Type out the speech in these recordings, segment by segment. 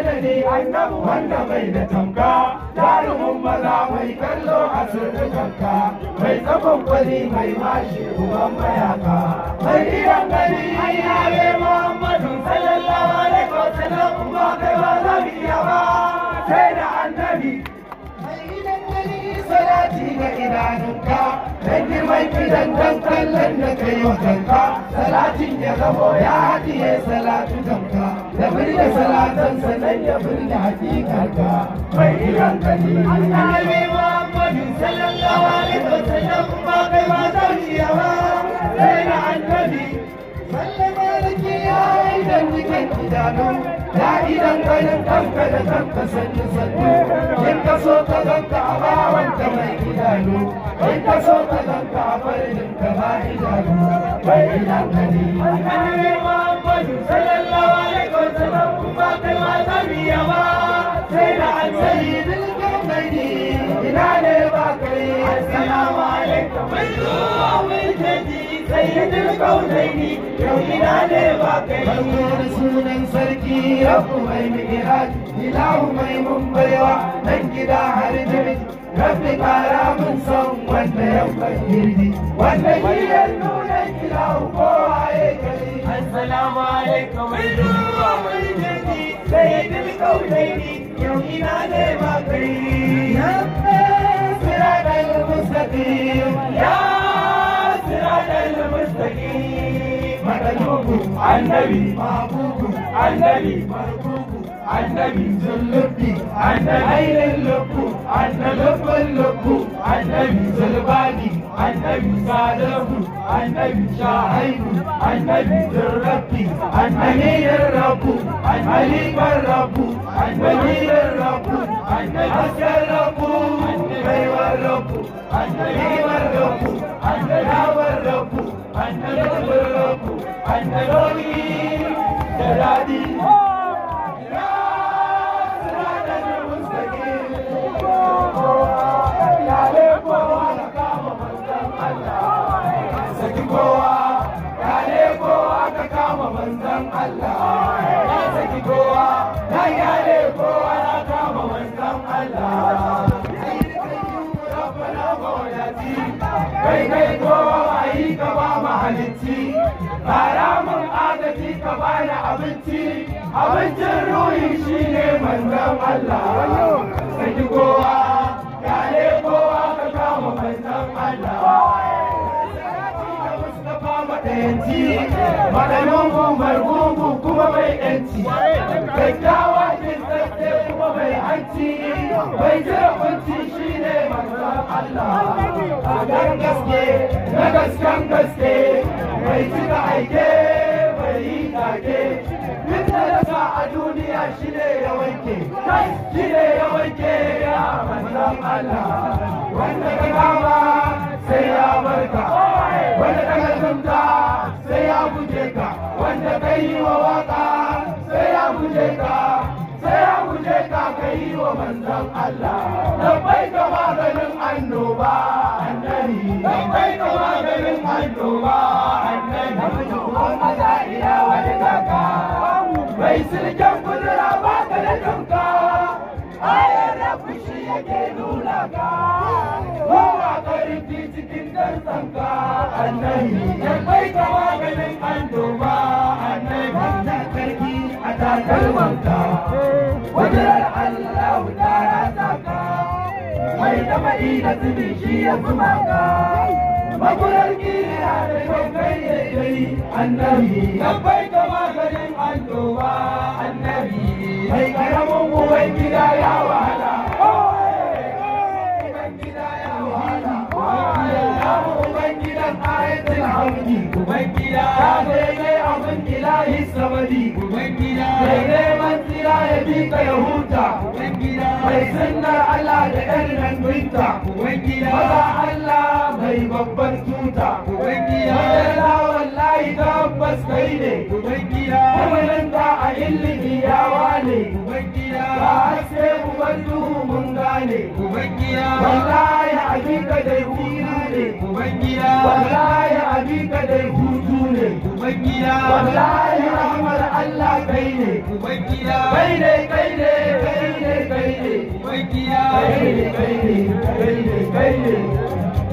da ni annabi wanda bai da tamka jarumin maza mai kallo a sirrikanka mai tsakon kwari mai mashi uban mayaka mai gidan gani ayyabe Muhammadu sallallahu alaihi wasallam ba kai ba za mu iya ba sai da annabi mai gidan gani salati ga idanunka dan girman gidan dan kallon da kai wa kanka salatin ya zamo ya haɗiye salatu kanka da birne salatan sanan ya birne hakikarka mai gidan gani annabi Muhammadu sallallahu alaihi wasallam ba kai ba za mu iya ba sai da annabi sallama laki ya idan jikin idanu ya idan ganin kanka da kanka sannu sannu in ka so ka ganka a bawanka mai idanu in ka so ka ganka a farinka ba idanu mai idan gani annabi Muhammadu sallallahu alaihi wasallam ba kai ma tabiya ba sai da annabi dilgan gani ina ne ba kai assalamu alaikum mai zuwa mai jadi sayyidul kaunaini yau ina ne ba kai farko da sunan sarki rabu mai mi'raj ilahu mai mun baiwa nan gida har jirgi rabbi kara mun san wanda ya fahimci wanda shi ya nuna ilahu kowa ya kai assalamu alaikum mai zuwa mai jadi sayyidul kaunaini yau ina ne ba kai ya siratal mustaqim ya siratal mustaqim madalubu annabi mahbubu annabi marbubu annabi zullubi annabi ainin lubbu annabi lubbu annabi zulbani annabi sadabu annabi shahidu annabi zurrabi annabi rabbu annabi rabbu annabi rabbu annabi asrabu annabi rabbu annabi rabbu annabi rabbu annabi rabbu annabi daradi manzan Allah ya saki kowa ya yare kowa ya kama manzan Allah kai kai kowa ayi ka ba mahalici haramun agaji ka bani abinci abincin ruhi shine manzan Allah saki kowa yare kowa ka kama manzan Allah Magalungu margungu kuma mai yanci kyakkyawa jintsatse kuma mai hanci mai jira kunci shi ne manzon Allah a gan gaske na gasken gaske mai cika aike mai yi take duk da yasa a duniya shi ne ya wanke shi ne ya wanke ya manzon Allah wanda ka kama sai ya barka wanda ka gazumta sai ya guje ka wanda ka yi wa waka sai ya guje ka sai ya guje ka ka yi wa manzon Allah labbai ka maganin annoba annabi labbai ka maganin annoba annabi namiji uban maza iya wani kaka mai silken kudura ba ka da kanka ayar rabu shi yake nuna ka kowa karfi cikin darsanka annabi labbai ka maganin annoba annabi na karki a takalmanka wajen Allah ta rasa ka mai da mai da zubi shi ya zuma ka magurar kira da kai daidai annabi labbai ka maganin annoba annabi mai karamin uban gida ya wahala Ubangida daidai abin ilahi samadi Ubangida daidai mansila ya bi ka ya huta Ubangida mai sunnar Allah da ɗan nan binta Ubangida maza Allah mai babban tuta Ubangida maza wallahi tabbas kai ne Ubangida kullum da a ilimi ya wane Ubangida ba haske uban duhu mun gane Ubangida wallahi abinka dai hira ne Ubangida wallahi abinka dai hutu ne Ubangida wallahi rahmar Allah kai ne Ubangida kai ne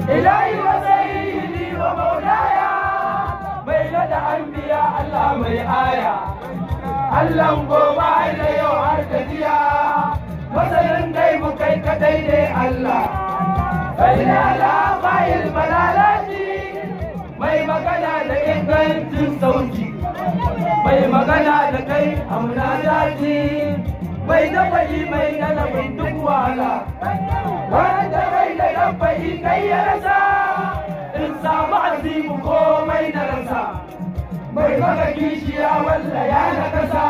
إلهي وسيدي ومولاي بين الأنبياء الله مي آية الله قوما إلى يوم القيامة مثلا دايم كيك دايدي الله بين الآباء الملالات مي مكانا لإنجان تنسوجي مي مكانا لكي أمنا ذاتي مي دفعي مي نلوي دقوالا وانت بين ربي كي يرسى انسى معزيم قومي نرسى مي مكاكيشيا ولا يا نكسى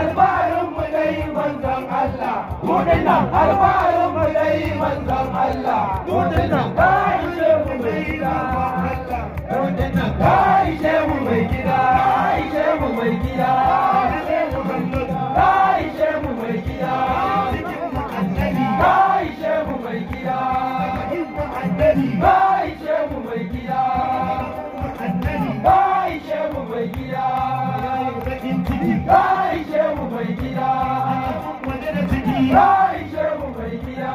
البار مدي منزم الله مدنا البار مدي منزم الله مدنا عايشة مبيدا مدنا عايشة مبيدا عايشة مبيدا عايشة مبيدا عايشة مبيدا عايشة مبيدا عايشة مبيدا Aisha mu mai gida, Aisha mu mai gida,